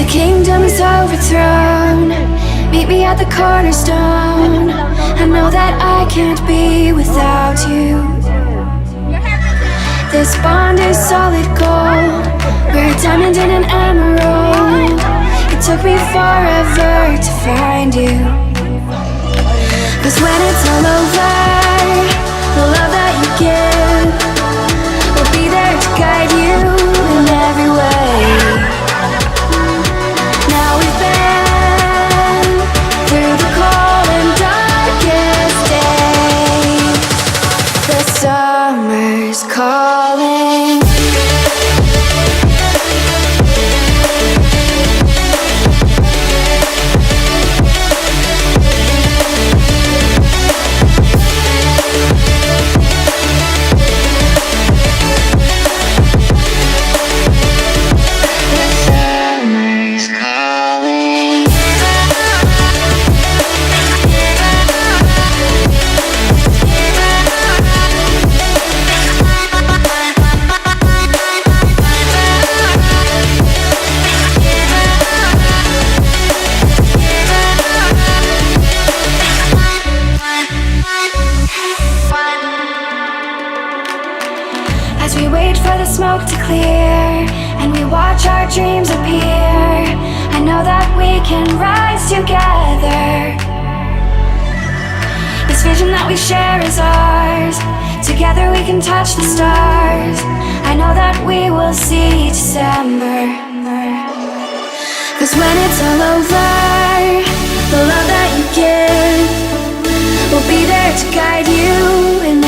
kingdom is overthrown. Meet me at the cornerstone. I know that I can't be without you. This bond is solid gold. We're a diamond and an emerald. It took me forever to find you. 'Cause when it's all over, the love that you give will be there to guide you in every way. Now we've been through the cold and darkest days. The summer's calling. As we wait for the smoke to clear and we watch our dreams appear, I know that we can rise together. This vision that we share is ours. Together we can touch the stars. I know that we will see December. 'Cause when it's all over, the love that you give will be there to guide you in